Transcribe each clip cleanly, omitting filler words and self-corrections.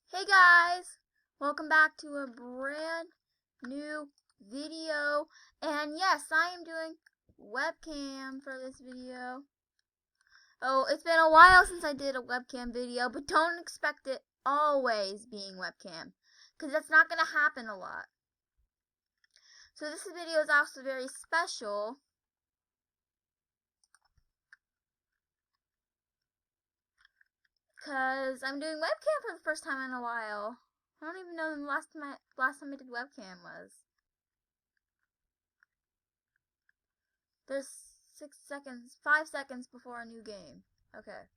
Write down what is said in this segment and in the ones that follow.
Hey guys, welcome back to a brand new video. And yes, I am doing webcam for this video. Oh, it's been a while since I did a webcam video, but don't expect it always being webcam, because that's not going to happen a lot. So this video is also very special because I'm doing webcam for the first time in a while. I don't even know when the last time I did webcam was. There's 5 seconds before a new game. Okay.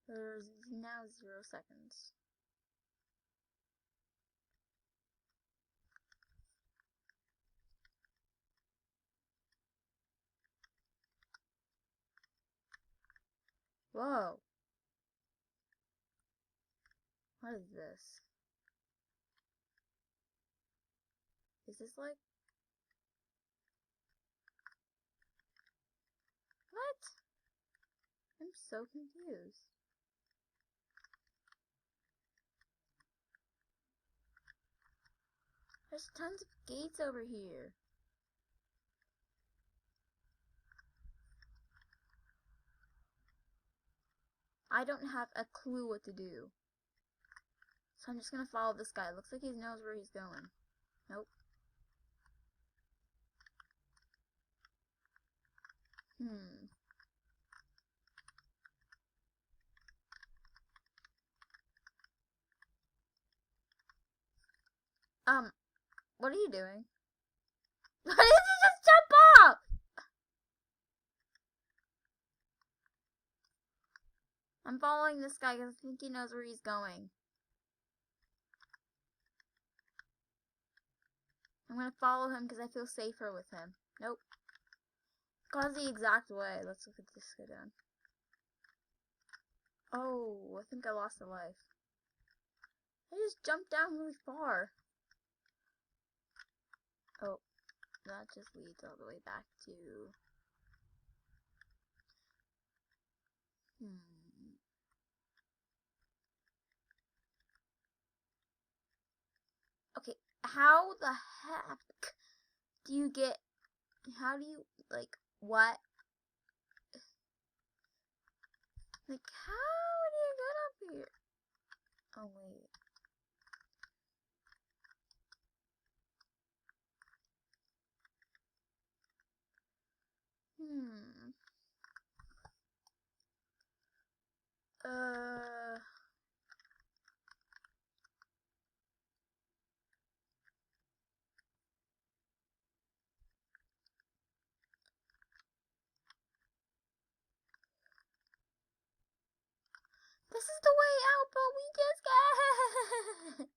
There's now 0 seconds. Whoa. What is this? Is this like... What? I'm so confused. There's tons of gates over here. I don't have a clue what to do. So I'm just gonna follow this guy. Looks like he knows where he's going. Nope. What are you doing? Why did you just jump off? I'm following this guy because I think he knows where he's going. I'm gonna follow him because I feel safer with him. Nope. Goes the exact way. Let's look at this guy down. Oh, I think I lost a life. I just jumped down really far. Oh, that just leads all the way back to... Okay, how the heck do you get... How do you, like, what? Like, how do you get up here? Oh, wait. This is the way out, but we just can't.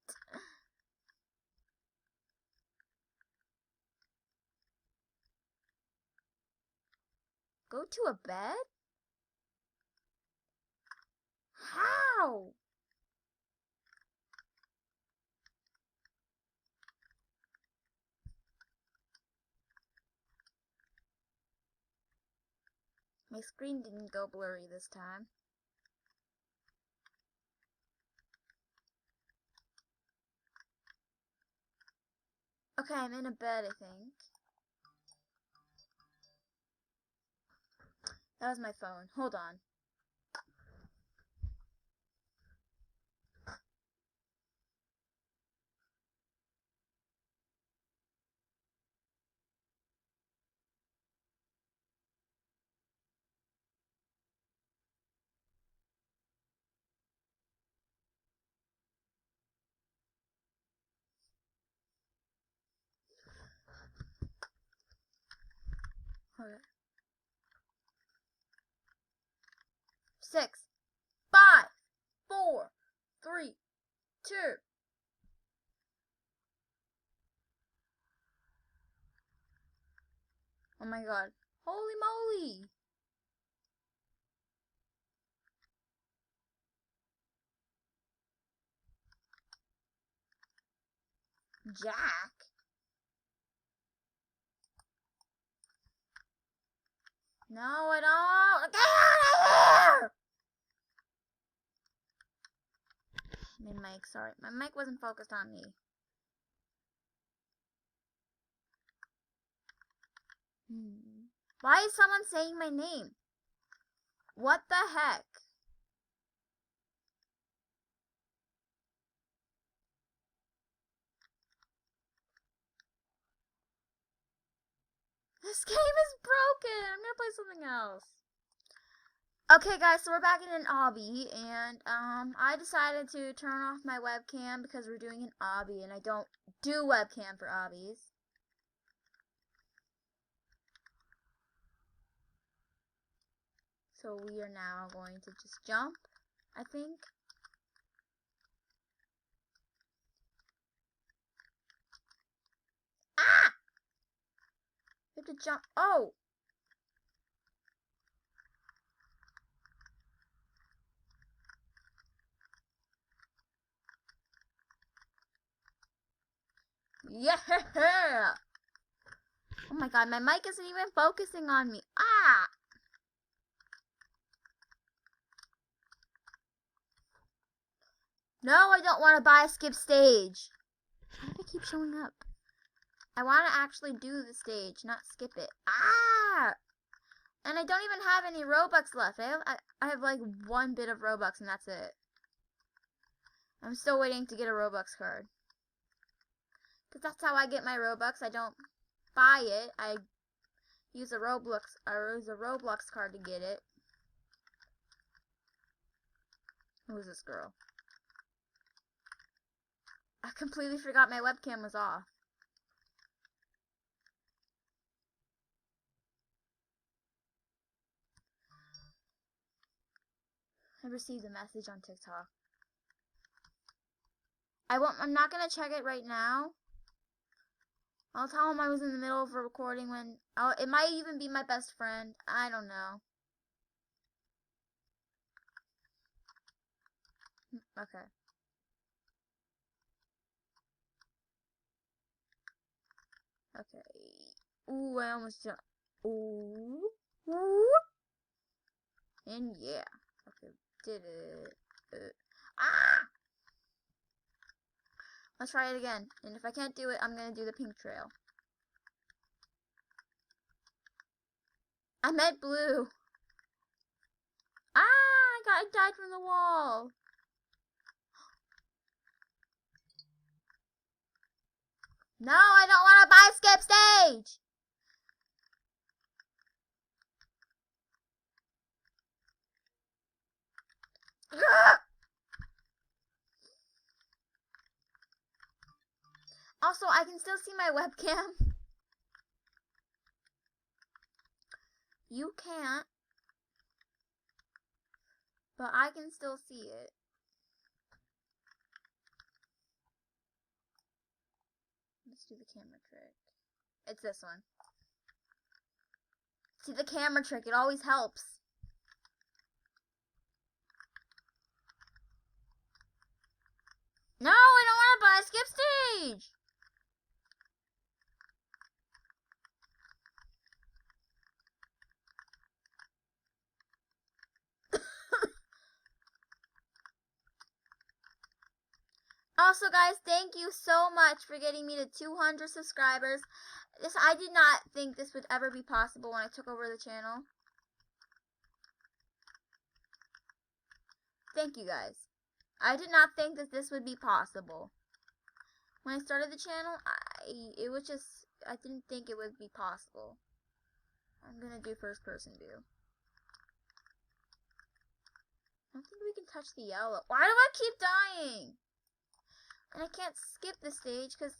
Go to a bed? How? My screen didn't go blurry this time. Okay, I'm in a bed, I think. That was my phone. Hold on. Okay. 6, 5, 4, 3, 2. Oh my god. Holy moly! Jack? No, I don't. Get out of here! My mic, sorry. My mic wasn't focused on me. Why is someone saying my name? What the heck? This game is broken. I'm gonna play something else. Okay guys, so we're back in an obby, and I decided to turn off my webcam because we're doing an obby, and I don't do webcam for obbies. So we are now going to just jump, I think. Ah! We have to jump. Oh! Yeah! Oh my god, my mic isn't even focusing on me. Ah! No, I don't want to buy a skip stage. Why do I keep showing up? I want to actually do the stage, not skip it. Ah! And I don't even have any Robux left. I have like 1 bit of Robux and that's it. I'm still waiting to get a Robux card. Because that's how I get my Robux. I don't buy it. I use a Roblox card to get it. Who's this girl? I completely forgot my webcam was off. I received a message on TikTok. I'm not gonna check it right now. I'll tell him I was in the middle of a recording when it might even be my best friend. I don't know. Okay. Okay. Ooh, I almost jumped. Ooh. Ooh. And yeah. Okay, did it. Ah! Let's try it again. And if I can't do it, I'm gonna do the pink trail. I meant blue. Ah! I died from the wall. No, I don't want to buy skip stage. Also, I can still see my webcam. You can't. But I can still see it. Let's do the camera trick. It's this one. See the camera trick, it always helps. No, I don't want to buy a skip stage. Also, guys, thank you so much for getting me to 200 subscribers. I did not think this would ever be possible when I took over the channel. Thank you, guys. I did not think that this would be possible. When I started the channel, I didn't think it would be possible. I'm gonna do first person view. I don't think we can touch the yellow. Why do I keep dying? And I can't skip the stage because...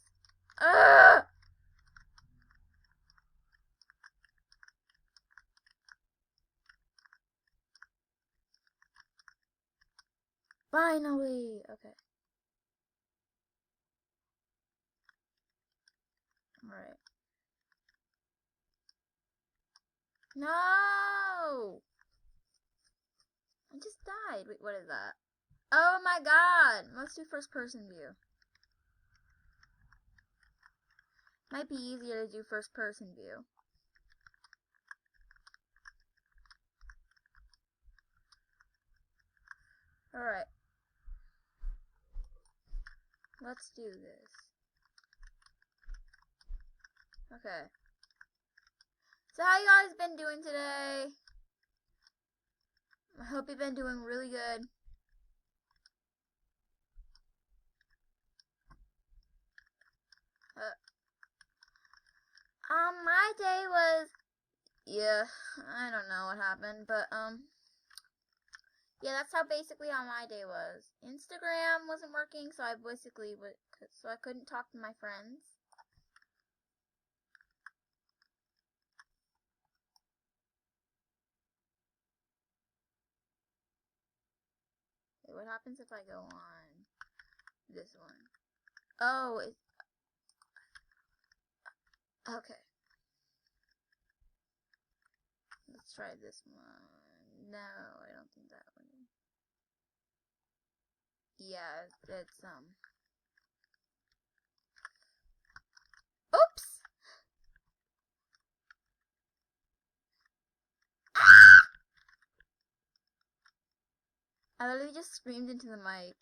Finally! Okay. Alright. No! I just died. Wait, what is that? Oh my god! Let's do first person view. Might be easier to do first person view. Alright. Let's do this. Okay. So how you guys been doing today? I hope you've been doing really good. My day was, yeah, I don't know what happened, but, yeah, that's how my day was. Instagram wasn't working, so I couldn't talk to my friends. Wait, what happens if I go on this one? Oh, it's, okay. Let's try this one. No, I don't think that one. Yeah, it's, oops! Ah! I literally just screamed into the mic.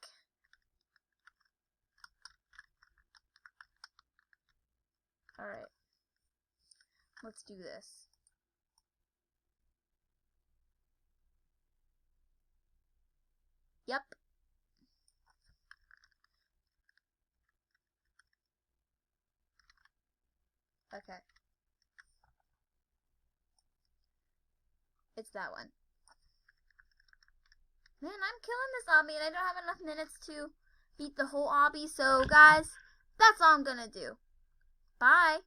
Alright. Let's do this. Yep. Okay. It's that one. Man, I'm killing this obby and I don't have enough minutes to beat the whole obby, so guys, that's all I'm gonna do. Bye.